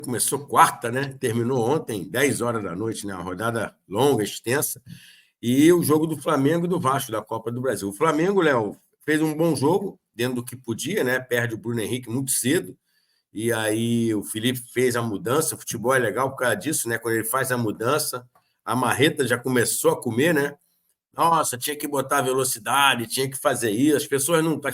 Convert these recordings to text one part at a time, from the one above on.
começou quarta, né? Terminou ontem, 10 horas da noite, né? Uma rodada longa, extensa. E o jogo do Flamengo e do Vasco, da Copa do Brasil. O Flamengo, Léo, fez um bom jogo, dentro do que podia, né? Perde o Bruno Henrique muito cedo. E aí o Felipe fez a mudança. O futebol é legal por causa disso, né? Quando ele faz a mudança, a marreta já começou a comer, né? Nossa, tinha que botar velocidade, tinha que fazer isso. As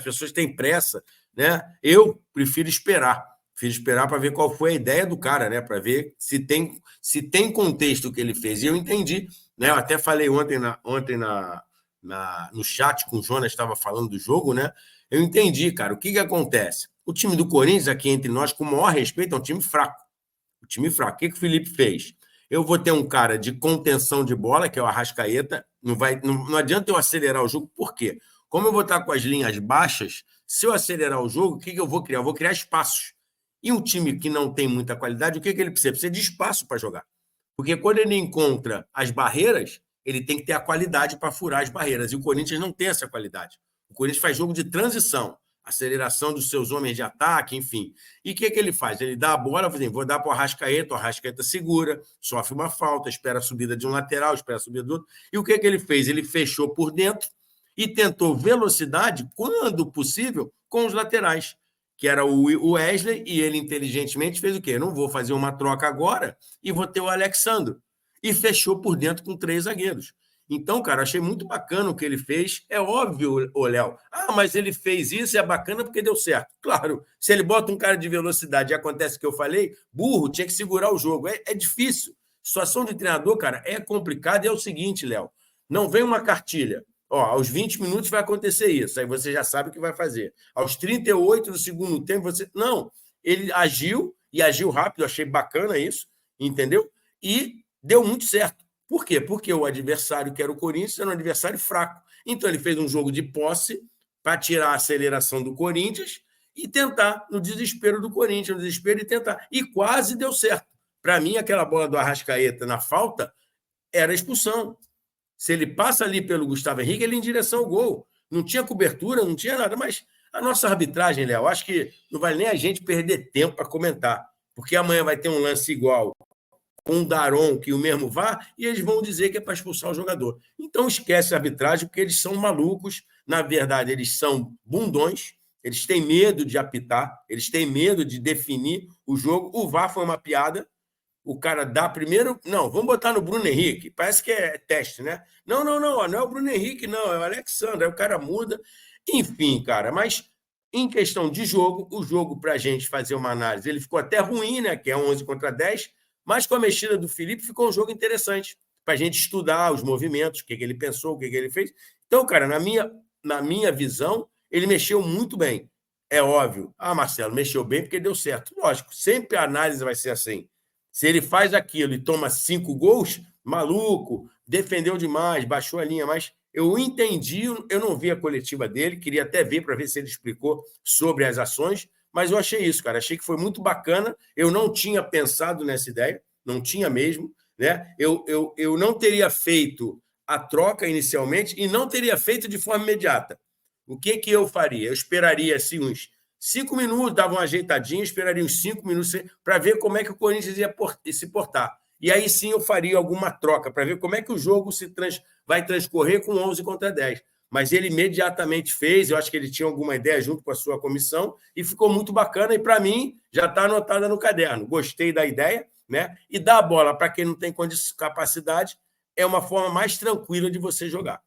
pessoas têm pressa, né? Eu prefiro esperar. Prefiro esperar para ver qual foi a ideia do cara, né? Para ver se tem contexto o que ele fez. E eu entendi, né? Eu até falei ontem no chat com o Jonas, estava falando do jogo, né? Eu entendi, cara. O que acontece? O time do Corinthians, aqui entre nós, com o maior respeito, é um time fraco. O time fraco. O que o Felipe fez? Eu vou ter um cara de contenção de bola, que é o Arrascaeta. Não adianta eu acelerar o jogo, por quê? Como eu vou estar com as linhas baixas, se eu acelerar o jogo, o que eu vou criar? Eu vou criar espaços. E um time que não tem muita qualidade, o que ele precisa? Precisa de espaço para jogar. Porque quando ele encontra as barreiras, ele tem que ter a qualidade para furar as barreiras. E o Corinthians não tem essa qualidade. O Corinthians faz jogo de transição, aceleração dos seus homens de ataque, enfim. E o que ele faz? Ele dá a bola, vou dar para o Arrascaeta segura, sofre uma falta, espera a subida de um lateral, espera a subida do outro. E o que ele fez? Ele fechou por dentro e tentou velocidade, quando possível, com os laterais, que era o Wesley, e ele inteligentemente fez o quê? Eu não vou fazer uma troca agora e vou ter o Alexandro. E fechou por dentro com 3 zagueiros. Então, cara, achei muito bacana o que ele fez. É óbvio, Léo. Mas ele fez isso e é bacana porque deu certo. Claro, se ele bota um cara de velocidade e acontece o que eu falei, burro, tinha que segurar o jogo. É difícil. Situação de treinador, cara, é complicado. E é o seguinte, Léo, não vem uma cartilha. Aos 20 minutos vai acontecer isso. Aí você já sabe o que vai fazer. Aos 38 do segundo tempo, você... Não, ele agiu, e agiu rápido. Achei bacana isso, entendeu? E deu muito certo. Por quê? Porque o adversário, que era o Corinthians, era um adversário fraco. Então, ele fez um jogo de posse para tirar a aceleração do Corinthians e tentar, no desespero do Corinthians, e tentar. E quase deu certo. Para mim, aquela bola do Arrascaeta na falta era expulsão. Se ele passa ali pelo Gustavo Henrique, ele em direção ao gol. Não tinha cobertura, não tinha nada. Mas a nossa arbitragem, Léo, acho que não vale nem a gente perder tempo para comentar. Porque amanhã vai ter um lance igual com o Daron, que o mesmo vá, e eles vão dizer que é para expulsar o jogador. Então esquece a arbitragem, porque eles são malucos. Na verdade, eles são bundões, eles têm medo de apitar, eles têm medo de definir o jogo. O VAR foi uma piada. O cara dá primeiro... Não, vamos botar no Bruno Henrique. Parece que é teste, né? Não é o Bruno Henrique, não. É o Alexandre. Aí o cara muda. Enfim, cara, mas em questão de jogo, o jogo, para a gente fazer uma análise, ele ficou até ruim, né? Que é 11 contra 10, mas com a mexida do Felipe ficou um jogo interessante para a gente estudar os movimentos, o que ele pensou, o que ele fez. Então, cara, na minha visão, ele mexeu muito bem. É óbvio. Marcelo, mexeu bem porque deu certo. Lógico, sempre a análise vai ser assim. Se ele faz aquilo e toma 5 gols, maluco, defendeu demais, baixou a linha, mas eu entendi, eu não vi a coletiva dele, queria até ver para ver se ele explicou sobre as ações, mas eu achei isso, cara. Achei que foi muito bacana. Eu não tinha pensado nessa ideia, não tinha mesmo, né? Eu não teria feito a troca inicialmente e não teria feito de forma imediata. O que eu faria? Eu esperaria assim, uns 5 minutos, dava uma ajeitadinha, esperaria uns 5 minutos para ver como é que o Corinthians ia se portar. E aí sim eu faria alguma troca para ver como é que o jogo vai transcorrer com 11 contra 10. Mas ele imediatamente fez, eu acho que ele tinha alguma ideia junto com a sua comissão, e ficou muito bacana, e para mim já está anotada no caderno. Gostei da ideia, né? E dar a bola para quem não tem capacidade é uma forma mais tranquila de você jogar.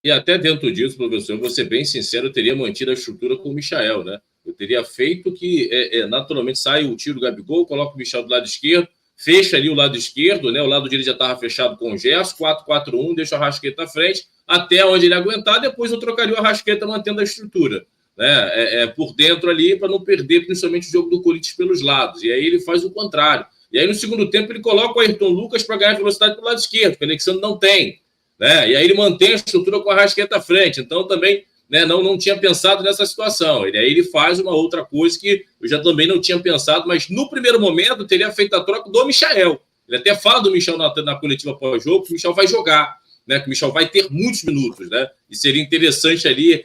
E até dentro disso, professor, eu vou ser bem sincero, eu teria mantido a estrutura com o Michael, né? Eu teria feito que, naturalmente, sai o tiro do Gabigol, coloca o Michael do lado esquerdo, fecha ali o lado esquerdo, né? O lado direito já estava fechado com o Gerson, 4-4-1, deixa o Arrascaeta à frente, até onde ele aguentar, depois eu trocaria o Arrascaeta mantendo a estrutura, né? Por dentro ali, para não perder principalmente o jogo do Corinthians pelos lados. E aí ele faz o contrário. E aí no segundo tempo ele coloca o Ayrton Lucas para ganhar velocidade pelo lado esquerdo, que o Alexandre não tem, né? E aí ele mantém a estrutura com o Arrascaeta à frente. Então também, né, não tinha pensado nessa situação. Aí ele faz uma outra coisa que eu já também não tinha pensado, mas no primeiro momento teria feito a troca do Michael. Ele até fala do Michel na coletiva pós-jogo, que o Michel vai jogar, né, que o Michel vai ter muitos minutos, né? E seria interessante ali,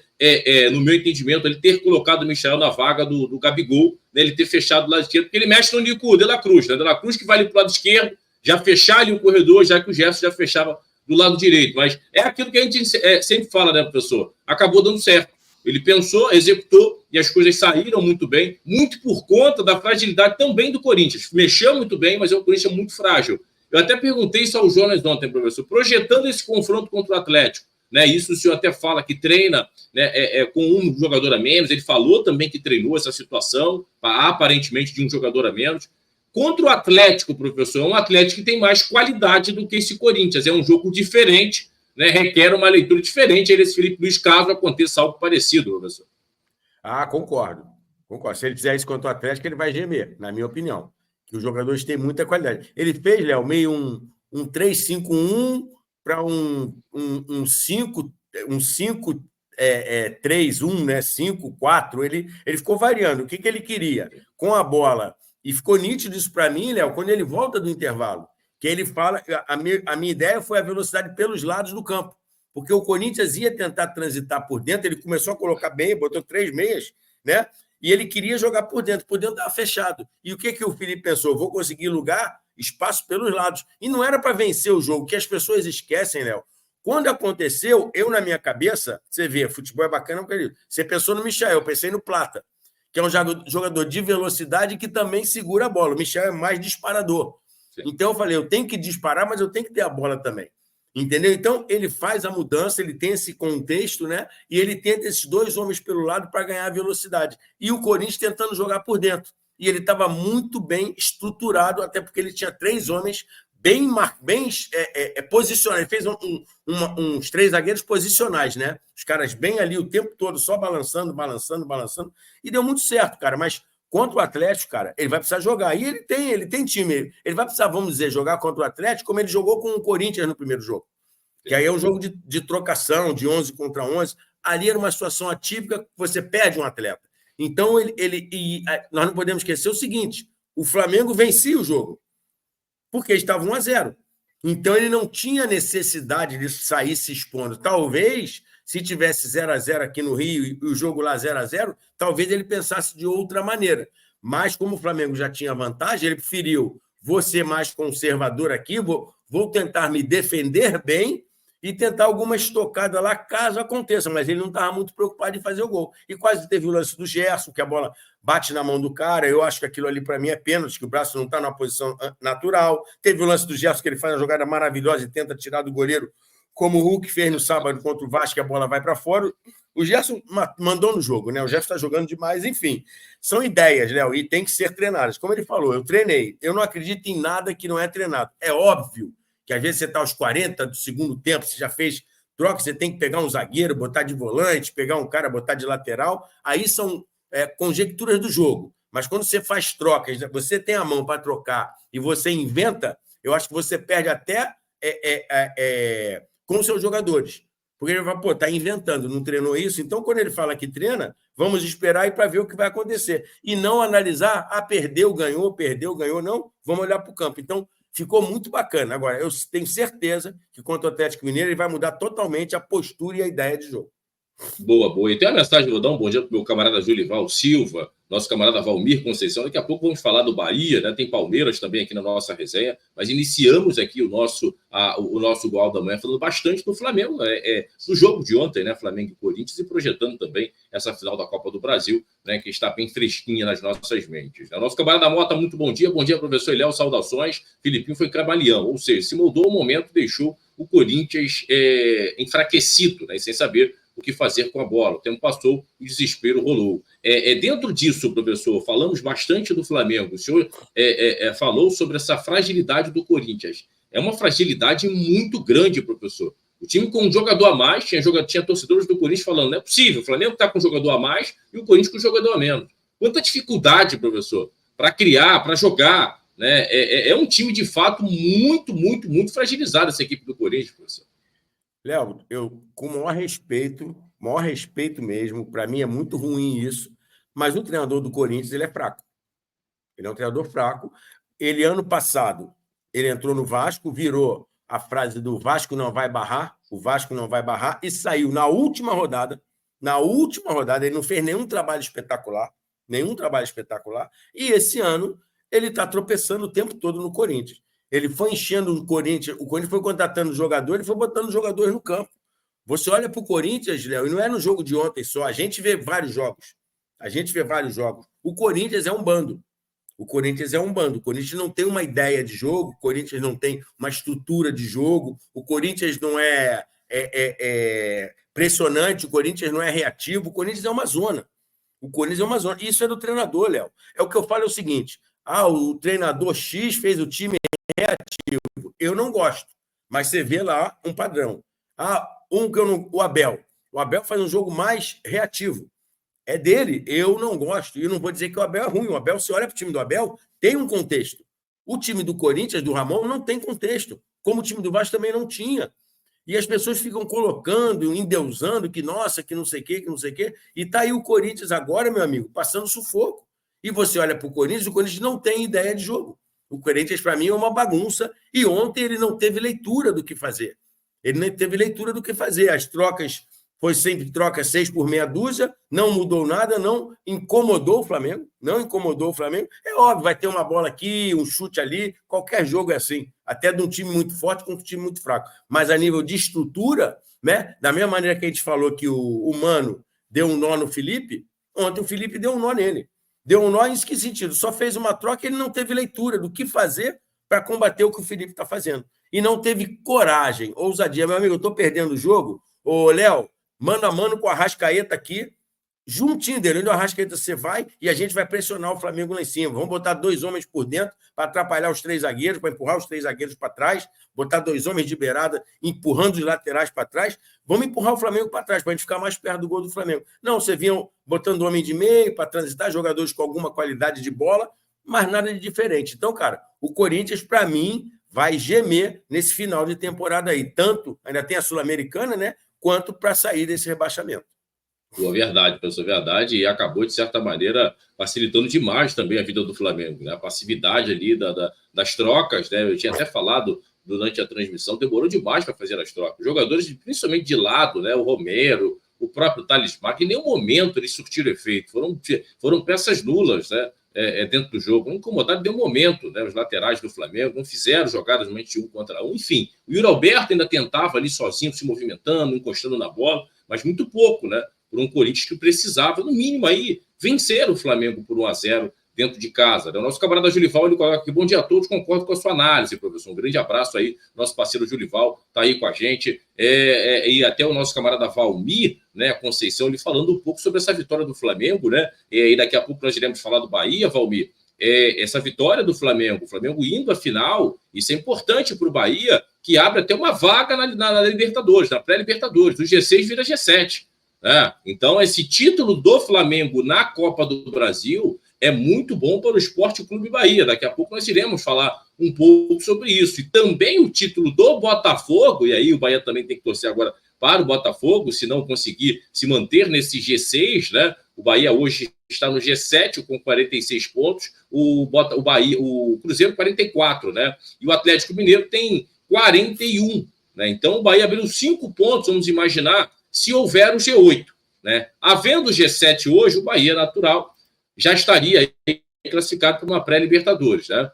no meu entendimento, ele ter colocado o Michel na vaga do Gabigol, né, ele ter fechado o lado esquerdo, porque ele mexe no Nico De La Cruz, né? De La Cruz que vai ali para o lado esquerdo, já fechar ali o corredor, já que o Gerson já fechava do lado direito. Mas é aquilo que a gente sempre fala, né, professor? Acabou dando certo. Ele pensou, executou e as coisas saíram muito bem, muito por conta da fragilidade também do Corinthians. Mexeu muito bem, mas é um Corinthians muito frágil. Eu até perguntei isso ao Jonas ontem, professor, projetando esse confronto contra o Atlético. Né, isso o senhor até fala que treina, né, com um jogador a menos. Ele falou também que treinou essa situação, aparentemente de um jogador a menos. Contra o Atlético, professor, é um Atlético que tem mais qualidade do que esse Corinthians. É um jogo diferente, né, requer uma leitura diferente aí desse Felipe Luiz, caso aconteça algo parecido, professor. Concordo. Se ele fizer isso contra o Atlético, ele vai gemer, na minha opinião. Que os jogadores têm muita qualidade. Ele fez, Léo, meio um 3-5-1 para um 5-3-1, né? 5-4. Ele ficou variando. O que ele queria? Com a bola. E ficou nítido isso para mim, Léo, quando ele volta do intervalo. Que ele fala... A minha ideia foi a velocidade pelos lados do campo. Porque o Corinthians ia tentar transitar por dentro, ele começou a colocar bem, botou 3 meias, né? E ele queria jogar por dentro estava fechado. E o que o Felipe pensou? Vou conseguir espaço pelos lados. E não era para vencer o jogo, que as pessoas esquecem, Léo. Quando aconteceu, eu na minha cabeça, você vê, futebol é bacana, você pensou no Michel, eu pensei no Plata, que é um jogador de velocidade que também segura a bola. O Michel é mais disparador. Sim. Então eu falei, eu tenho que disparar, mas eu tenho que ter a bola também. Entendeu? Então, ele faz a mudança, ele tem esse contexto, né? E ele tenta esses 2 homens pelo lado para ganhar velocidade. E o Corinthians tentando jogar por dentro. E ele estava muito bem estruturado, até porque ele tinha 3 homens bem posicionados. Ele fez uns 3 zagueiros posicionais, né? Os caras bem ali o tempo todo, só balançando. E deu muito certo, cara. Mas contra o Atlético, cara, ele vai precisar jogar. E ele tem time. Ele vai precisar, vamos dizer, jogar contra o Atlético como ele jogou com o Corinthians no primeiro jogo. Que aí é um jogo de trocação, de 11 contra 11. Ali era uma situação atípica que você perde um atleta. Então, nós não podemos esquecer o seguinte, o Flamengo vencia o jogo, porque estava 1-0. Então, ele não tinha necessidade de sair se expondo. Talvez... Se tivesse 0-0 aqui no Rio e o jogo lá 0-0, talvez ele pensasse de outra maneira. Mas, como o Flamengo já tinha vantagem, ele preferiu, vou ser mais conservador aqui, vou tentar me defender bem e tentar alguma estocada lá, caso aconteça. Mas ele não estava muito preocupado em fazer o gol. E quase teve o lance do Gerson, que a bola bate na mão do cara. Eu acho que aquilo ali, para mim, é pênalti, que o braço não está na posição natural. Teve o lance do Gerson, que ele faz uma jogada maravilhosa e tenta tirar do goleiro, como o Hulk fez no sábado contra o Vasco, que a bola vai para fora. O Gerson mandou no jogo, né? O Gerson está jogando demais, enfim. São ideias, Léo, e tem que ser treinadas. Como ele falou, eu treinei. Eu não acredito em nada que não é treinado. É óbvio que às vezes você está aos 40 do segundo tempo, você já fez troca, você tem que pegar um zagueiro, botar de volante, pegar um cara, botar de lateral. Aí são conjecturas do jogo. Mas quando você faz trocas, você tem a mão para trocar e você inventa, eu acho que você perde até... com seus jogadores. Porque ele vai, está inventando, não treinou isso. Então, quando ele fala que treina, vamos esperar para ver o que vai acontecer. E não analisar, perdeu, ganhou, não. Vamos olhar para o campo. Então, ficou muito bacana. Agora, eu tenho certeza que contra o Atlético Mineiro ele vai mudar totalmente a postura e a ideia de jogo. Boa. E tem uma mensagem, vou dar um bom dia para o meu camarada Julival Silva, nosso camarada Valmir Conceição. Daqui a pouco vamos falar do Bahia, né? Tem Palmeiras também aqui na nossa resenha, mas iniciamos aqui o nosso Gol da Manhã falando bastante do Flamengo, do jogo de ontem, né? Flamengo e Corinthians, e projetando também essa final da Copa do Brasil, né? Que está bem fresquinha nas nossas mentes. O nosso camarada Mota, muito bom dia, professor Eliel, saudações. Filipinho foi camaleão, ou seja, se moldou o momento, deixou o Corinthians enfraquecido, né? Sem saber o que fazer com a bola. O tempo passou, o desespero rolou. Dentro disso, professor, falamos bastante do Flamengo. O senhor falou sobre essa fragilidade do Corinthians. É uma fragilidade muito grande, professor. O time com um jogador a mais, tinha torcedores do Corinthians falando, não é possível, o Flamengo está com um jogador a mais e o Corinthians com um jogador a menos. Quanta dificuldade, professor, para criar, para jogar. Né? É um time, de fato, muito, muito, muito fragilizado, essa equipe do Corinthians, professor. Léo, eu com o maior respeito mesmo, para mim é muito ruim isso, mas o treinador do Corinthians, ele é fraco. Ele é um treinador fraco. Ele, ano passado, ele entrou no Vasco, virou a frase do Vasco não vai barrar, o Vasco não vai barrar, e saiu na última rodada, ele não fez nenhum trabalho espetacular, e esse ano ele está tropeçando o tempo todo no Corinthians. Ele foi enchendo o Corinthians foi contratando jogador, ele foi botando jogadores no campo. Você olha para o Corinthians, Léo, e não é no jogo de ontem só, a gente vê vários jogos. O Corinthians é um bando. O Corinthians não tem uma ideia de jogo, o Corinthians não tem uma estrutura de jogo, o Corinthians não é pressionante, o Corinthians não é reativo, o Corinthians é uma zona. Isso é do treinador, Léo. É o que eu falo, é o seguinte: o treinador X fez o time reativo. Eu não gosto, mas você vê lá um padrão. O Abel. O Abel faz um jogo mais reativo. É dele, eu não gosto. E eu não vou dizer que o Abel é ruim. O Abel, se olha para o time do Abel, tem um contexto. O time do Corinthians, do Ramon, não tem contexto. Como o time do Vasco também não tinha. E as pessoas ficam colocando, endeusando, que nossa, que não sei o quê. E está aí o Corinthians agora, meu amigo, passando sufoco. E você olha para o Corinthians não tem ideia de jogo. O Corinthians, para mim, é uma bagunça. E ontem ele não teve leitura do que fazer. As trocas foi sempre troca 6 por meia dúzia, não mudou nada, não incomodou o Flamengo. É óbvio, vai ter uma bola aqui, um chute ali, qualquer jogo é assim, até de um time muito forte com um time muito fraco. Mas a nível de estrutura, né, da mesma maneira que a gente falou que o Mano deu um nó no Felipe, ontem o Felipe deu um nó nele. Deu um nó em que sentido? Só fez uma troca e ele não teve leitura do que fazer para combater o que o Felipe está fazendo. E não teve coragem, ousadia. Meu amigo, eu estou perdendo o jogo. Ô, Léo, mano a mano com o Arrascaeta aqui, juntinho dele. Onde o Arrascaeta você vai e a gente vai pressionar o Flamengo lá em cima. Vamos botar 2 homens por dentro para atrapalhar os 3 zagueiros, para empurrar os 3 zagueiros para trás, botar 2 homens de beirada empurrando os laterais para trás. Vamos empurrar o Flamengo para trás, para a gente ficar mais perto do gol do Flamengo. Não, você vinha botando homem de meio para transitar, jogadores com alguma qualidade de bola, mas nada de diferente. Então, cara, o Corinthians, para mim, vai gemer nesse final de temporada aí. Tanto, ainda tem a Sul-Americana, né? Quanto para sair desse rebaixamento. Verdade, professor, verdade, e acabou, de certa maneira, facilitando demais também a vida do Flamengo, né? A passividade ali das trocas, né? Eu tinha até falado durante a transmissão, demorou demais para fazer as trocas. Os jogadores, principalmente de lado, né? O Romero, o próprio Talismã, que em nenhum momento eles surtiram efeito, foram peças nulas, né? Dentro do jogo, não incomodaram de nenhum momento, né? Os laterais do Flamengo não fizeram jogadas de 1 contra 1, enfim. O Yuri Alberto ainda tentava ali sozinho, se movimentando, encostando na bola, mas muito pouco, né? Por um Corinthians que precisava, no mínimo, aí, vencer o Flamengo por 1-0 dentro de casa. Né? O nosso camarada Julival, ele coloca aqui: bom dia a todos, concordo com a sua análise, professor. Um grande abraço aí, nosso parceiro Julival está aí com a gente. E até o nosso camarada Valmir, né, Conceição, ele falando um pouco sobre essa vitória do Flamengo, né? E daqui a pouco nós iremos falar do Bahia, Valmir. Essa vitória do Flamengo, o Flamengo indo à final, isso é importante para o Bahia, que abre até uma vaga na Libertadores, na pré-Libertadores, do G6 vira G7. Então, esse título do Flamengo na Copa do Brasil é muito bom para o Esporte Clube Bahia. Daqui a pouco nós iremos falar um pouco sobre isso. E também o título do Botafogo, e aí o Bahia também tem que torcer agora para o Botafogo, se não conseguir se manter nesse G6, né? O Bahia hoje está no G7 com 46 pontos, o Cruzeiro 44, né? E o Atlético Mineiro tem 41, né? Então o Bahia abriu 5 pontos, vamos imaginar, se houver o G8, né? Havendo o G7 hoje, o Bahia natural já estaria classificado para uma pré-Libertadores, né?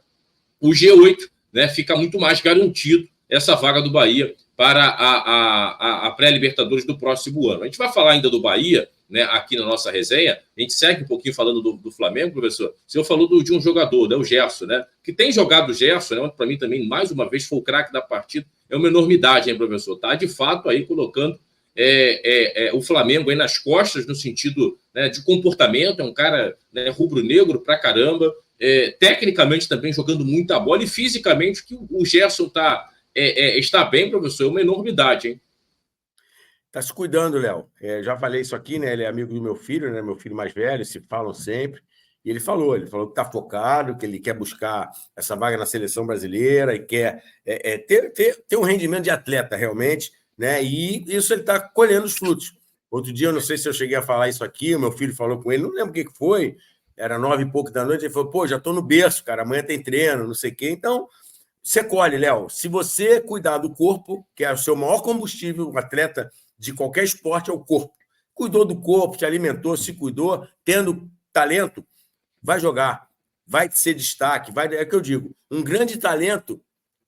O G8, né, fica muito mais garantido essa vaga do Bahia para a pré-Libertadores do próximo ano. A gente vai falar ainda do Bahia, né, aqui na nossa resenha. A gente segue um pouquinho falando do Flamengo, professor. O senhor falou de um jogador, né, o Gerson, né, que tem jogado o Gerson, né, para mim também, mais uma vez, foi o craque da partida. É uma enormidade, hein, professor? Tá, de fato, aí colocando o Flamengo aí nas costas, no sentido, né, de comportamento. É um cara, né, rubro-negro pra caramba, tecnicamente também jogando muita bola, e fisicamente que o Gerson está bem, professor, é uma enormidade, hein? Tá se cuidando, Léo. Já falei isso aqui, né? Ele é amigo do meu filho, né? Meu filho mais velho, se falam sempre. E ele falou que está focado, que ele quer buscar essa vaga na seleção brasileira e quer ter um rendimento de atleta realmente, né? E isso ele está colhendo os frutos. Outro dia, eu não sei se eu cheguei a falar isso aqui, o meu filho falou com ele, não lembro o que foi, era 9 e pouco da noite, ele falou: pô, já estou no berço, cara, amanhã tem treino, não sei o quê. Então, você colhe, Léo. Se você cuidar do corpo, que é o seu maior combustível, o atleta de qualquer esporte é o corpo. Cuidou do corpo, te alimentou, se cuidou, tendo talento, vai jogar, vai ser destaque, é o que eu digo. Um grande talento,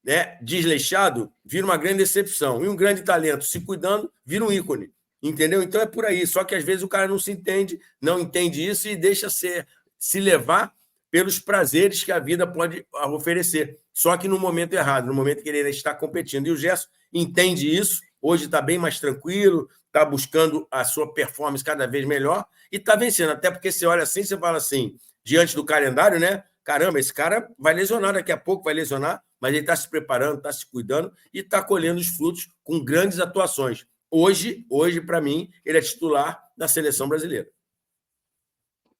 né, desleixado vira uma grande decepção. E um grande talento se cuidando vira um ícone. Entendeu? Então é por aí. Só que às vezes o cara não entende isso e deixa se levar pelos prazeres que a vida pode oferecer. Só que no momento errado, no momento que ele está competindo. E o Gerson entende isso, hoje está bem mais tranquilo, está buscando a sua performance cada vez melhor e está vencendo. Até porque você olha assim, você fala assim, diante do calendário, né? Caramba, esse cara vai lesionar daqui a pouco, vai lesionar, mas ele está se preparando, está se cuidando e está colhendo os frutos com grandes atuações. Hoje para mim, ele é titular da seleção brasileira.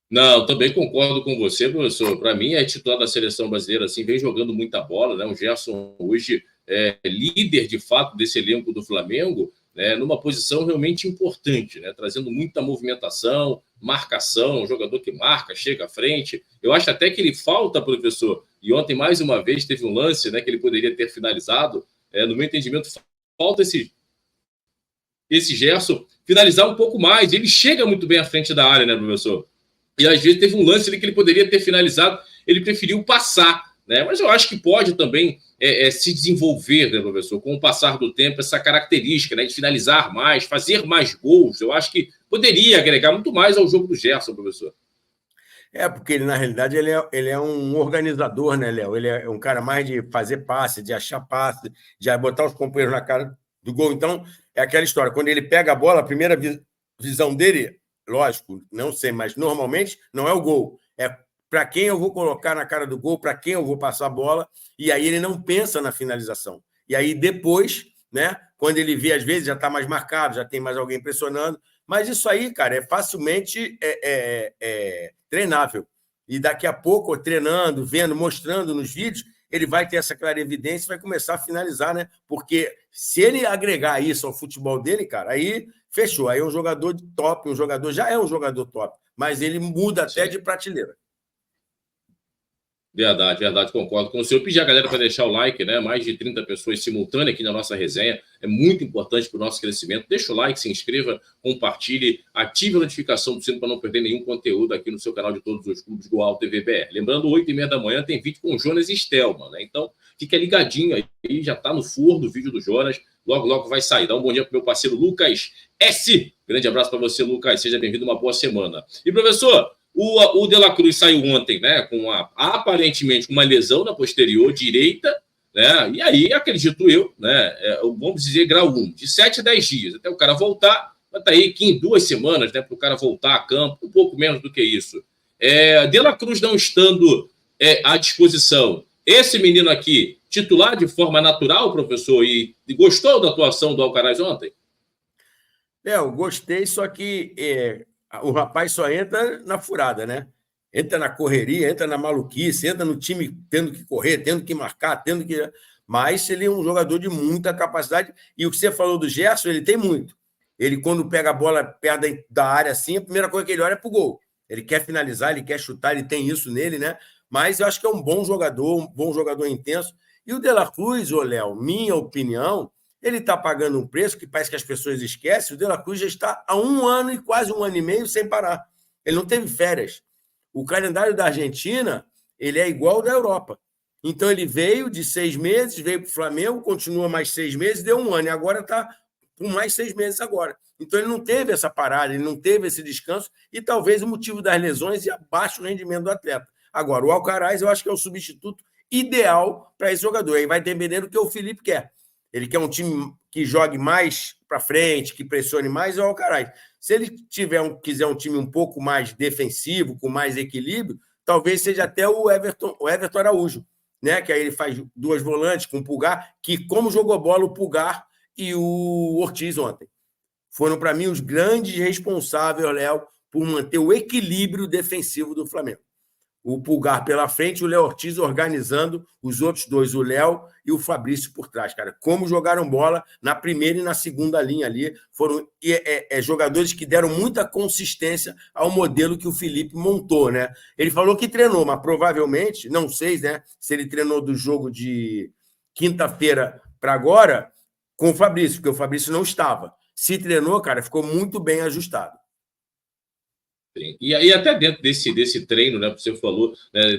Não, também concordo com você, professor. Para mim, é titular da seleção brasileira, assim, vem jogando muita bola, né? O Gerson hoje é líder, de fato, desse elenco do Flamengo, né? Numa posição realmente importante, né? Trazendo muita movimentação, marcação, um jogador que marca, chega à frente. Eu acho até que ele falta, professor, e ontem, mais uma vez, teve um lance, né, que ele poderia ter finalizado. No meu entendimento, falta esse Gerson finalizar um pouco mais. Ele chega muito bem à frente da área, né, professor? E às vezes teve um lance ali que ele poderia ter finalizado, ele preferiu passar, né? Mas eu acho que pode também se desenvolver, né, professor, com o passar do tempo, essa característica, né, de finalizar mais, fazer mais gols. Eu acho que poderia agregar muito mais ao jogo do Gerson, professor. Porque ele, na realidade, ele é um organizador, né, Léo? Ele é um cara mais de fazer passe, de achar passe, de botar os companheiros na cara do gol. Então, é aquela história, quando ele pega a bola, a primeira visão dele, lógico, não sei, mas normalmente não é o gol. É para quem eu vou colocar na cara do gol, para quem eu vou passar a bola, e aí ele não pensa na finalização. E aí depois, né, quando ele vê, às vezes já está mais marcado, já tem mais alguém pressionando, mas isso aí, cara, é facilmente treinável. E daqui a pouco, treinando, vendo, mostrando nos vídeos, ele vai ter essa clarividência e vai começar a finalizar, né? Porque se ele agregar isso ao futebol dele, cara, aí fechou. Aí é um jogador de top, já é um jogador top, mas ele muda até de prateleira. Verdade, concordo com o senhor. Pedir a galera para deixar o like, né? Mais de 30 pessoas simultâneas aqui na nossa resenha. É muito importante para o nosso crescimento. Deixa o like, se inscreva, compartilhe, ative a notificação do sino para não perder nenhum conteúdo aqui no seu canal de todos os clubes do Alto TVBR. Lembrando, 8h30 da manhã tem vídeo com o Jonas e Stelman, né? Então, fica ligadinho aí, já está no forno o vídeo do Jonas. Logo vai sair. Dá um bom dia para o meu parceiro Lucas S. Grande abraço para você, Lucas. Seja bem-vindo, uma boa semana. E, professor, o De La Cruz saiu ontem, né, com aparentemente uma lesão na posterior direita, né, e aí, acredito eu, né, vamos dizer grau 1, de 7 a 10 dias, até o cara voltar, vai estar aí que em 2 semanas, né, para o cara voltar a campo, um pouco menos do que isso. De La Cruz não estando à disposição, esse menino aqui, titular de forma natural, professor, e gostou da atuação do Alcaraz ontem? Eu gostei, só que o rapaz só entra na furada, né? Entra na correria, entra na maluquice, entra no time tendo que correr, tendo que marcar, Mas ele é um jogador de muita capacidade. E o que você falou do Gerson, ele tem muito. Ele, quando pega a bola perto da área assim, a primeira coisa que ele olha é pro gol. Ele quer finalizar, ele quer chutar, ele tem isso nele, né? Mas eu acho que é um bom jogador intenso. E o De La Cruz, Léo, minha opinião, ele está pagando um preço que parece que as pessoas esquecem. O De La Cruz já está há 1 ano e quase 1 ano e meio sem parar. Ele não teve férias. O calendário da Argentina ele é igual ao da Europa. Então, ele veio de 6 meses, veio para o Flamengo, continua mais 6 meses, deu 1 ano, e agora está com mais 6 meses agora. Então, ele não teve essa parada, ele não teve esse descanso, e talvez o motivo das lesões e abaixo o rendimento do atleta. Agora, o Alcaraz, eu acho que é o substituto ideal para esse jogador. Aí vai depender do que o Felipe quer. Ele quer um time que jogue mais para frente, que pressione mais, é o Alcaraz. Se ele quiser um time um pouco mais defensivo, com mais equilíbrio, talvez seja até o Everton Araújo, né? Que aí ele faz 2 volantes com o Pulgar, que como jogou bola o Pulgar e o Ortiz ontem. Foram, para mim, os grandes responsáveis, Léo, por manter o equilíbrio defensivo do Flamengo. O Pulgar pela frente, o Léo Ortiz organizando os outros 2, o Léo e o Fabrício por trás, cara. Como jogaram bola na primeira e na segunda linha ali. Foram jogadores que deram muita consistência ao modelo que o Felipe montou, né? Ele falou que treinou, mas provavelmente, não sei, né, se ele treinou do jogo de quinta-feira para agora com o Fabrício, porque o Fabrício não estava. Se treinou, cara, ficou muito bem ajustado. Sim. E aí, até dentro desse treino, né, que você falou, né,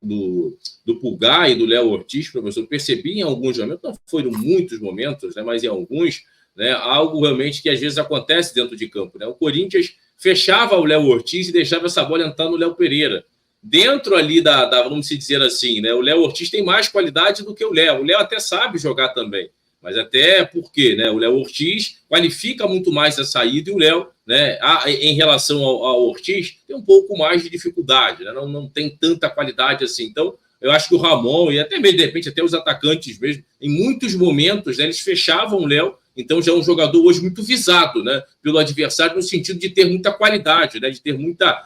do Pulgar e do Léo Ortiz, professor, eu percebi em alguns momentos, não foram muitos momentos, né, mas em alguns, né, algo realmente que às vezes acontece dentro de campo. Né? O Corinthians fechava o Léo Ortiz e deixava essa bola entrar no Léo Pereira. Dentro ali vamos dizer assim, né, o Léo Ortiz tem mais qualidade do que o Léo. O Léo até sabe jogar também. Mas até porque, né, o Léo Ortiz qualifica muito mais a saída e o Léo, né, em relação ao Ortiz, tem um pouco mais de dificuldade, né, não tem tanta qualidade assim. Então, eu acho que o Ramon e até mesmo, de repente, até os atacantes mesmo, em muitos momentos, né, eles fechavam o Léo, então já é um jogador hoje muito visado, né, pelo adversário no sentido de ter muita qualidade, né, de ter muita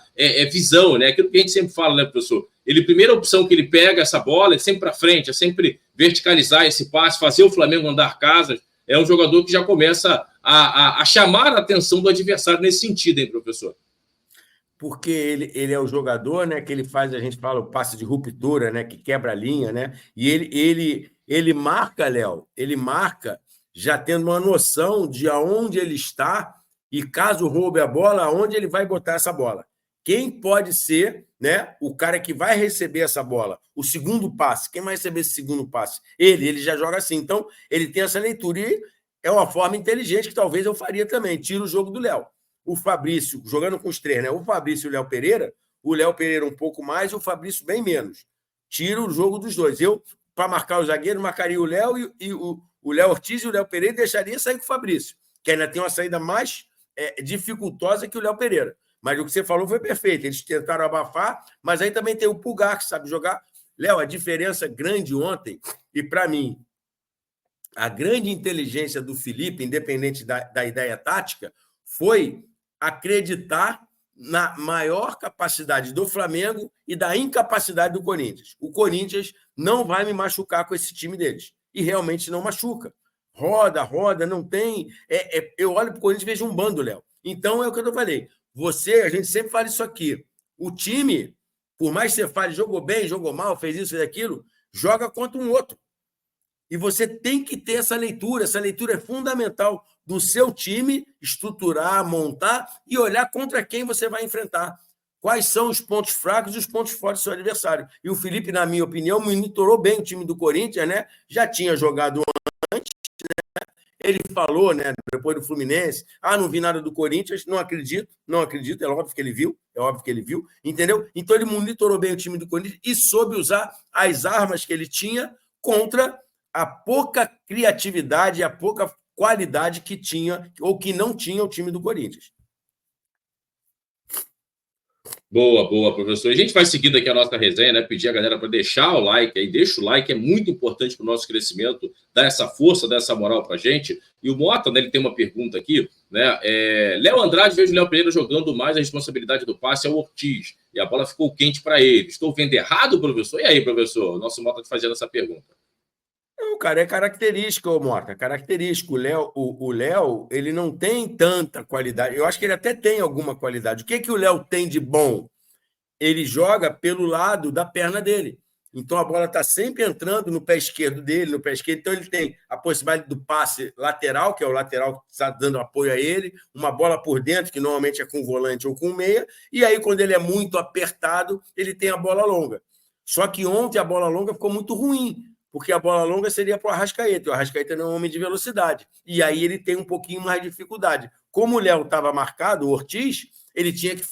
visão, né, aquilo que a gente sempre fala, né, professor? Ele, primeira opção que ele pega essa bola é sempre para frente, é sempre verticalizar esse passe, fazer o Flamengo andar casas. É um jogador que já começa a chamar a atenção do adversário nesse sentido, hein, professor? Porque ele é o jogador, né, que ele faz, a gente fala, o passe de ruptura, né, que quebra a linha, né? E ele marca, Léo, ele marca já tendo uma noção de aonde ele está e, caso roube a bola, aonde ele vai botar essa bola. Quem pode ser, né, o cara que vai receber essa bola? O segundo passe. Quem vai receber esse segundo passe? Ele já joga assim. Então, ele tem essa leitura e é uma forma inteligente que talvez eu faria também. Tira o jogo do Léo. O Fabrício, jogando com os três, né? O Fabrício e o Léo Pereira um pouco mais e o Fabrício bem menos. Tira o jogo dos dois. Eu, para marcar o zagueiro, marcaria o Léo e o Léo Ortiz e o Léo Pereira e deixaria sair com o Fabrício, que ainda tem uma saída mais dificultosa que o Léo Pereira. Mas o que você falou foi perfeito. Eles tentaram abafar, mas aí também tem o Pulgar, que sabe jogar. Léo, a diferença grande ontem, e para mim, a grande inteligência do Felipe, independente da ideia tática, foi acreditar na maior capacidade do Flamengo e da incapacidade do Corinthians. O Corinthians não vai me machucar com esse time deles. E realmente não machuca. Roda, não tem... eu olho para o Corinthians e vejo um bando, Léo. Então, é o que eu falei. A gente sempre fala isso aqui. O time, por mais que você fale, jogou bem, jogou mal, fez isso, fez aquilo, joga contra um outro. E você tem que ter essa leitura é fundamental do seu time, estruturar, montar e olhar contra quem você vai enfrentar. Quais são os pontos fracos e os pontos fortes do seu adversário. E o Felipe, na minha opinião, monitorou bem o time do Corinthians, né? Já tinha jogado antes, né? Ele falou, né, depois do Fluminense, não vi nada do Corinthians, não acredito, é óbvio que ele viu, entendeu? Então ele monitorou bem o time do Corinthians e soube usar as armas que ele tinha contra a pouca criatividade e a pouca qualidade que tinha ou que não tinha o time do Corinthians. Boa, professor. A gente vai seguindo aqui a nossa resenha, né? Pedir a galera para deixar o like aí, deixa o like, é muito importante para o nosso crescimento, dar essa força, dar essa moral para a gente. E o Mota, né, ele tem uma pergunta aqui, né? Léo Andrade, vejo o Léo Pereira jogando mais, a responsabilidade do passe é o Ortiz, e a bola ficou quente para ele. Estou vendo errado, professor? E aí, professor? O nosso Mota está fazendo essa pergunta. Não, cara, é característico, Mota, característico. O Léo, ele não tem tanta qualidade. Eu acho que ele até tem alguma qualidade. O que o Léo tem de bom? Ele joga pelo lado da perna dele. Então, a bola está sempre entrando no pé esquerdo dele, no pé esquerdo. Então, ele tem a possibilidade do passe lateral, que é o lateral que está dando apoio a ele, uma bola por dentro, que normalmente é com o volante ou com o meia, e aí, quando ele é muito apertado, ele tem a bola longa. Só que ontem a bola longa ficou muito ruim, porque a bola longa seria para o Arrascaeta. O Arrascaeta não é um homem de velocidade. E aí ele tem um pouquinho mais de dificuldade. Como o Léo estava marcado, o Ortiz, ele tinha que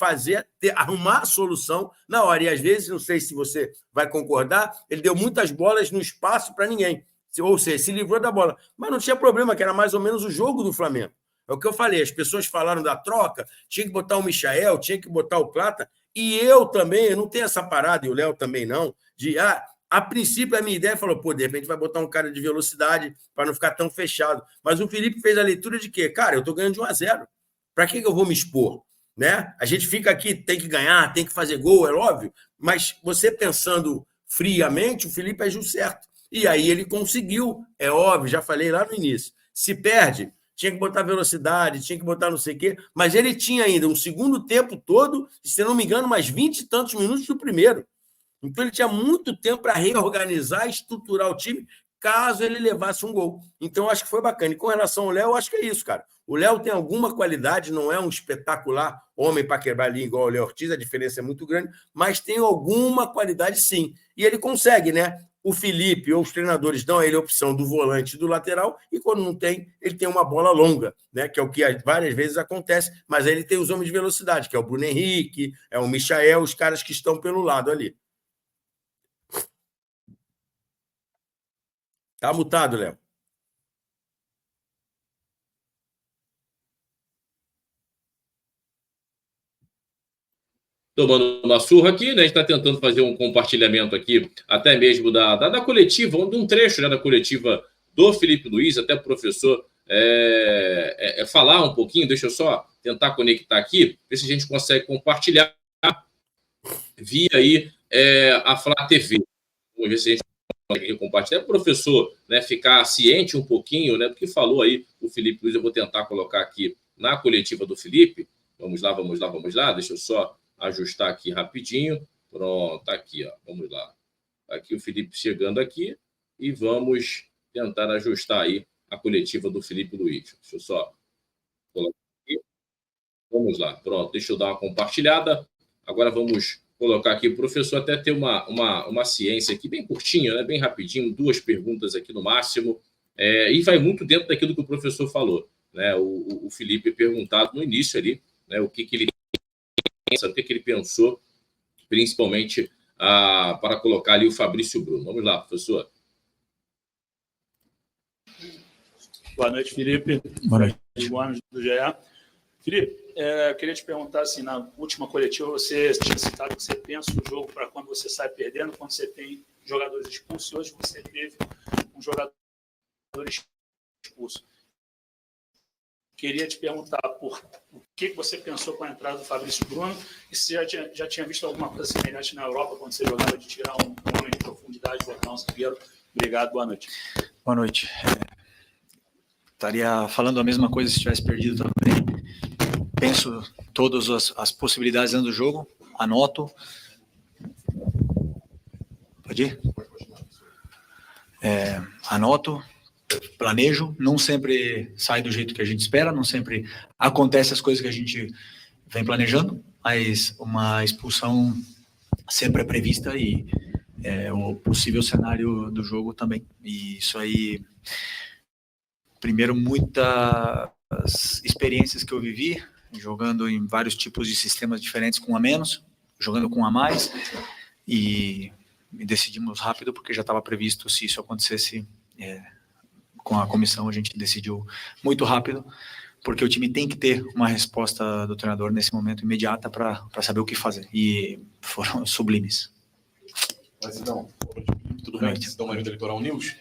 arrumar a solução na hora. E às vezes, não sei se você vai concordar, ele deu muitas bolas no espaço para ninguém. Ou seja, se livrou da bola. Mas não tinha problema, que era mais ou menos o jogo do Flamengo. É o que eu falei, as pessoas falaram da troca, tinha que botar o Michael, tinha que botar o Plata, e eu também, eu não tenho essa parada, e o Léo também não, de, a princípio a minha ideia falou, de repente vai botar um cara de velocidade para não ficar tão fechado. Mas o Felipe fez a leitura de quê? Cara, eu estou ganhando de 1-0. Para que eu vou me expor? Né? A gente fica aqui, tem que ganhar, tem que fazer gol, é óbvio, mas você pensando friamente, o Felipe agiu certo. E aí ele conseguiu, é óbvio, já falei lá no início. Se perde, tinha que botar velocidade, tinha que botar não sei o quê, mas ele tinha ainda um segundo tempo todo, se não me engano, mais 20 e tantos minutos do primeiro. Então ele tinha muito tempo para reorganizar, estruturar o time, caso ele levasse um gol. Então, acho que foi bacana. E com relação ao Léo, acho que é isso, cara. O Léo tem alguma qualidade, não é um espetacular homem para quebrar a linha igual o Léo Ortiz, a diferença é muito grande, mas tem alguma qualidade, sim. E ele consegue, né? O Felipe ou os treinadores dão a ele a opção do volante e do lateral, e quando não tem, ele tem uma bola longa, né? Que é o que várias vezes acontece, mas aí ele tem os homens de velocidade, que é o Bruno Henrique, é o Michael, os caras que estão pelo lado ali. Tá mutado, Léo. Tomando uma surra aqui, né? A gente está tentando fazer um compartilhamento aqui, até mesmo da coletiva, de um trecho, né, da coletiva do Felipe Luiz, até o professor falar um pouquinho. Deixa eu só tentar conectar aqui, ver se a gente consegue compartilhar via aí a Flá TV. Vamos ver se a gente consegue compartilhar. O professor, né, ficar ciente um pouquinho, né, do que falou aí o Felipe Luiz. Eu vou tentar colocar aqui na coletiva do Felipe. Vamos lá. Deixa eu só ajustar aqui rapidinho. Pronto, tá aqui, ó. Vamos lá. Tá aqui o Felipe chegando aqui e vamos tentar ajustar aí a coletiva do Felipe Luiz. Deixa eu só colocar aqui. Vamos lá. Pronto, deixa eu dar uma compartilhada. Agora vamos colocar aqui o professor até ter uma ciência aqui bem curtinha, né? Bem rapidinho, 2 perguntas aqui no máximo. E vai muito dentro daquilo que o professor falou, né? O Felipe perguntado no início ali, né, o que ele pensa, o que ele pensou, principalmente para colocar ali o Fabrício Bruno. Vamos lá, professor. Boa noite, Felipe. Boa noite. Boa noite do GE. Felipe, eu queria te perguntar, assim, na última coletiva você tinha citado que você pensa o jogo para quando você sai perdendo, quando você tem jogadores expulsos, e hoje você teve um jogador expulso. Queria te perguntar por o que você pensou com a entrada do Fabrício Bruno e se já tinha visto alguma coisa semelhante na Europa quando você jogava de tirar um homem de profundidade, botar um zagueiro. Obrigado, boa noite. Boa noite. Estaria falando a mesma coisa se tivesse perdido também. Penso todas as possibilidades dentro do jogo, anoto. Pode ir? Anoto, planejo, não sempre sai do jeito que a gente espera, não sempre acontece as coisas que a gente vem planejando, mas uma expulsão sempre é prevista e o possível cenário do jogo também. E isso aí, primeiro, muitas experiências que eu vivi, jogando em vários tipos de sistemas diferentes com a menos, jogando com a mais, e decidimos rápido porque já estava previsto se isso acontecesse. Com a comissão a gente decidiu muito rápido, porque o time tem que ter uma resposta do treinador nesse momento imediata para saber o que fazer, e foram sublimes. Sidão, tudo bem? Sidão Marinho do Litoral News.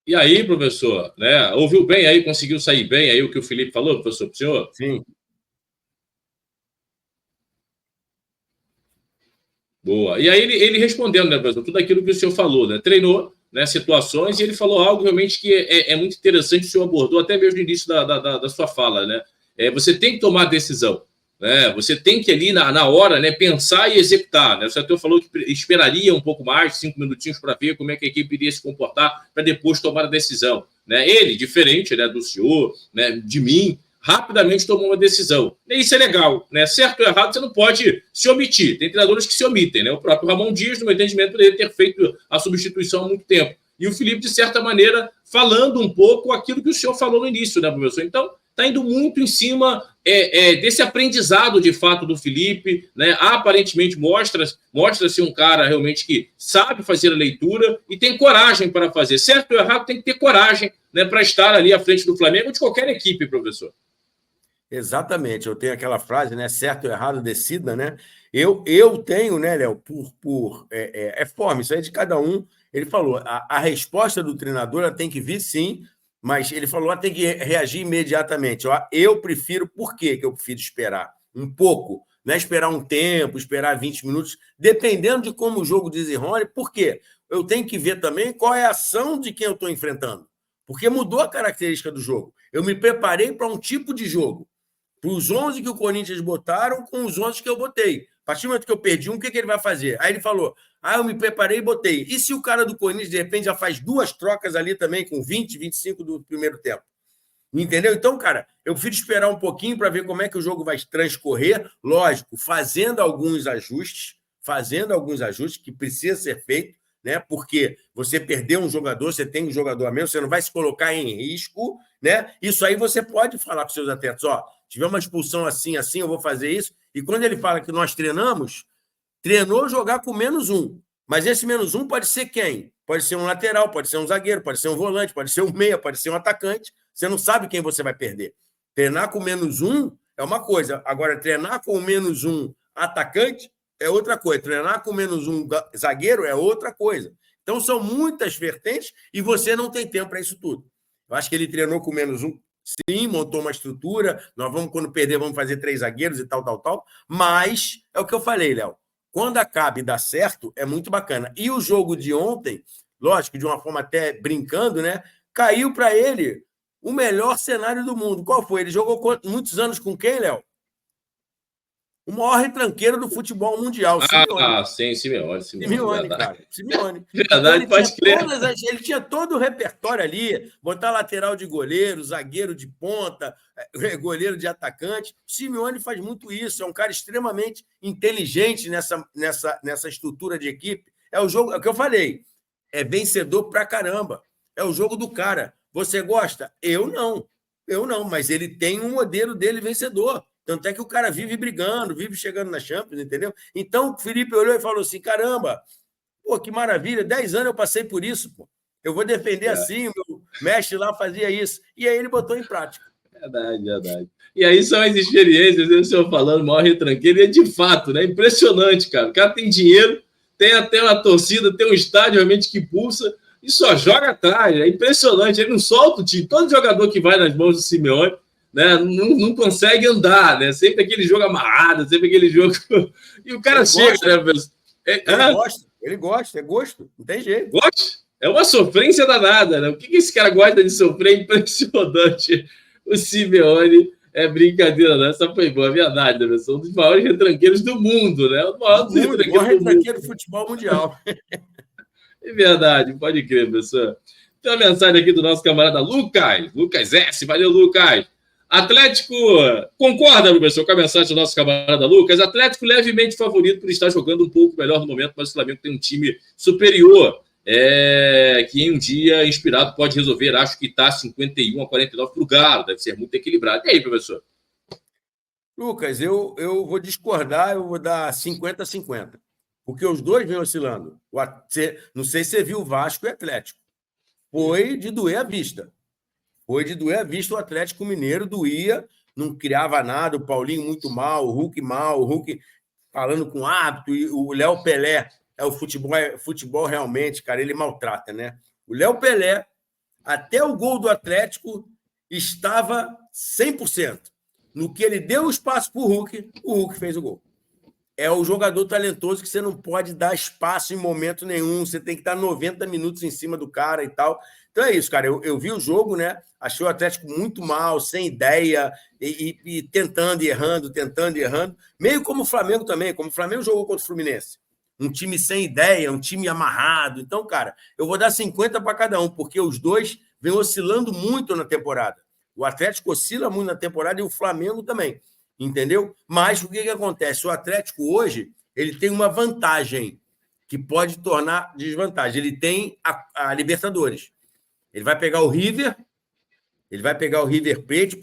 E aí, professor, né? Ouviu bem aí, conseguiu sair bem aí o que o Felipe falou, professor, para o senhor? Sim. Boa. E aí ele respondendo, né, professor, tudo aquilo que o senhor falou, né? Treinou, né, situações, e ele falou algo realmente que é muito interessante, o senhor abordou até mesmo no início da sua fala, né? Você tem que tomar decisão, né? Você tem que ali na hora, né, pensar e executar, né? O senhor falou que esperaria um pouco mais, 5 minutinhos para ver como é que a equipe iria se comportar para depois tomar a decisão, né? Ele, diferente, né, do senhor, né, de mim, rapidamente tomou uma decisão. E isso é legal, né? Certo ou errado, você não pode se omitir. Tem treinadores que se omitem, né? O próprio Ramon Dias, no meu entendimento, poderia ter feito a substituição há muito tempo. E o Felipe, de certa maneira, falando um pouco aquilo que o senhor falou no início, né, professor? Então, está indo muito em cima desse aprendizado, de fato, do Felipe, né? Aparentemente mostra-se um cara realmente que sabe fazer a leitura e tem coragem para fazer. Certo ou errado, tem que ter coragem, né, para estar ali à frente do Flamengo ou de qualquer equipe, professor. Exatamente, eu tenho aquela frase, né? Certo ou errado, decida, né? Eu tenho, né, Léo, forma, isso aí é de cada um. Ele falou, a resposta do treinador ela tem que vir sim, mas ele falou, ela tem que reagir imediatamente. Eu prefiro, por quê que eu prefiro esperar? Um pouco, não é esperar um tempo, esperar 20 minutos, dependendo de como o jogo desenrola, por quê? Eu tenho que ver também qual é a ação de quem eu estou enfrentando, porque mudou a característica do jogo. Eu me preparei para um tipo de jogo, para os 11 que o Corinthians botaram com os 11 que eu botei, partir do momento que eu perdi um, o que ele vai fazer? Aí ele falou, eu me preparei e botei. E se o cara do Corinthians, de repente, já faz 2 trocas ali também, com 20, 25 do primeiro tempo? Entendeu? Então, cara, eu prefiro esperar um pouquinho para ver como é que o jogo vai transcorrer. Lógico, fazendo alguns ajustes que precisa ser feito, né? Porque você perdeu um jogador, você tem um jogador a menos, você não vai se colocar em risco, né? Isso aí você pode falar para os seus atletas, tiver uma expulsão assim, eu vou fazer isso. E quando ele fala que nós treinou jogar com -1. Mas esse -1 pode ser quem? Pode ser um lateral, pode ser um zagueiro, pode ser um volante, pode ser um meia, pode ser um atacante. Você não sabe quem você vai perder. Treinar com -1 é uma coisa. Agora, treinar com -1 atacante é outra coisa. Treinar com -1 zagueiro é outra coisa. Então, são muitas vertentes e você não tem tempo para isso tudo. Eu acho que ele treinou com -1, sim, montou uma estrutura. Nós vamos, quando perder, vamos fazer 3 zagueiros e tal. Mas é o que eu falei, Léo. Quando acaba e dá certo, é muito bacana. E o jogo de ontem, lógico, de uma forma até brincando, né? Caiu para ele o melhor cenário do mundo. Qual foi? Ele jogou muitos anos com quem, Léo? O maior retranqueiro do futebol mundial, Simeone. Sim, Simeone, cara. Simeone. Verdade, então, pode crer. Ele tinha todo o repertório ali, botar lateral de goleiro, zagueiro de ponta, goleiro de atacante. O Simeone faz muito isso, é um cara extremamente inteligente nessa estrutura de equipe. É o jogo, é o que eu falei, é vencedor pra caramba. É o jogo do cara. Você gosta? Eu não, mas ele tem um modelo dele vencedor. Tanto é que o cara vive brigando, vive chegando na Champions, entendeu? Então, o Felipe olhou e falou assim, caramba, que maravilha, 10 anos eu passei por isso, eu vou defender assim, o meu mestre lá fazia isso. E aí ele botou em prática. Verdade. E aí são as experiências, o senhor falando, maior retranqueiro, e é de fato, né? Impressionante, cara. O cara tem dinheiro, tem até uma torcida, tem um estádio realmente que pulsa, e só joga atrás. É impressionante, ele não solta o time. Todo jogador que vai nas mãos do Simeone, né, não consegue andar, né? Sempre aquele jogo amarrado, sempre aquele jogo... E o cara chega, Ele gosta, é gosto, não tem jeito. Gosta? É uma sofrência danada, né? O que esse cara gosta de sofrer é impressionante. O Simeone é brincadeira, né? Essa foi boa, é verdade, né? São um dos maiores retranqueiros do mundo, né? O maior retranqueiro do futebol mundial. É verdade, pode crer, professor. Tem uma mensagem aqui do nosso camarada Lucas S. Valeu, Lucas. Atlético, concorda, professor, com a mensagem do nosso camarada Lucas? Atlético levemente favorito por estar jogando um pouco melhor no momento, mas o Flamengo tem um time superior, que em um dia inspirado pode resolver. Acho que está 51-49 para o Galo, deve ser muito equilibrado. E aí, professor? Lucas, eu vou discordar, eu vou dar 50-50, porque os dois vêm oscilando. Não sei se você viu o Vasco e o Atlético. Foi de doer a vista. O Atlético Mineiro doía, não criava nada, o Paulinho muito mal, o Hulk falando com árbitro, e o Léo Pelé, o futebol realmente, cara, ele maltrata, né? O Léo Pelé, até o gol do Atlético, estava 100%. No que ele deu espaço para o Hulk fez o gol. É o jogador talentoso que você não pode dar espaço em momento nenhum, você tem que estar 90 minutos em cima do cara e tal. Então é isso, cara. Eu vi o jogo, né? Achei o Atlético muito mal, sem ideia, e tentando e errando, meio como o Flamengo também, como o Flamengo jogou contra o Fluminense. Um time sem ideia, um time amarrado. Então, cara, eu vou dar 50 para cada um, porque os dois vêm oscilando muito na temporada. O Atlético oscila muito na temporada e o Flamengo também. Entendeu? Mas o que acontece? O Atlético hoje ele tem uma vantagem que pode tornar desvantagem. Ele tem a Libertadores. Ele vai pegar o River Plate,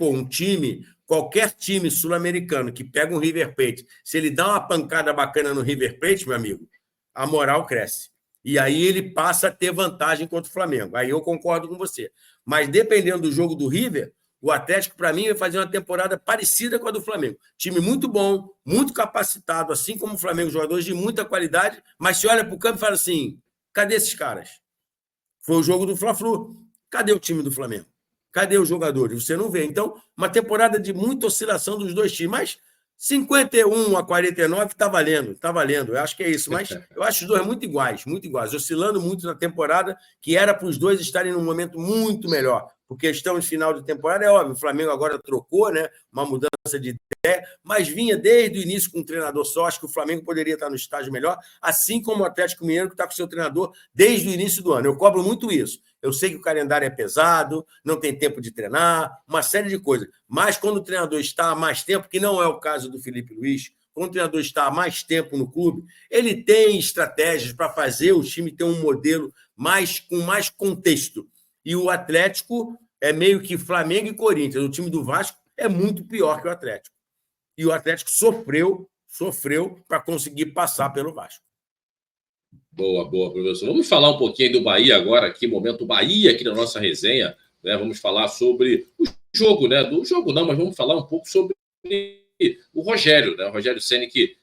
qualquer time sul-americano que pega um River Plate, se ele dá uma pancada bacana no River Plate, meu amigo, a moral cresce. E aí ele passa a ter vantagem contra o Flamengo. Aí eu concordo com você. Mas dependendo do jogo do River, o Atlético, para mim, vai fazer uma temporada parecida com a do Flamengo. Time muito bom, muito capacitado, assim como o Flamengo, jogadores de muita qualidade, mas se olha para o campo e fala assim, cadê esses caras? Foi o jogo do Fla-Flu. Cadê o time do Flamengo? Cadê os jogadores? Você não vê. Então, uma temporada de muita oscilação dos dois times, mas 51-49 está valendo. Eu acho que é isso, mas eu acho os dois muito iguais, oscilando muito na temporada, que era para os dois estarem num momento muito melhor, porque estamos no final de temporada, é óbvio, o Flamengo agora trocou, né? Uma mudança de ideia, mas vinha desde o início com um treinador só. Acho que o Flamengo poderia estar no estágio melhor, assim como o Atlético Mineiro, que está com seu treinador desde o início do ano. Eu cobro muito isso. Eu sei que o calendário é pesado, não tem tempo de treinar, uma série de coisas. Mas quando o treinador está há mais tempo, que não é o caso do Felipe Luiz, quando o treinador está há mais tempo no clube, ele tem estratégias para fazer o time ter um modelo com mais contexto. E o Atlético é meio que Flamengo e Corinthians. O time do Vasco é muito pior que o Atlético. E o Atlético sofreu para conseguir passar pelo Vasco. Boa, professor. Vamos falar um pouquinho do Bahia agora, aqui, momento Bahia, aqui na nossa resenha. Né? Vamos falar sobre o jogo, né? Do jogo não, mas vamos falar um pouco sobre o Rogério, né? O Rogério Ceni, que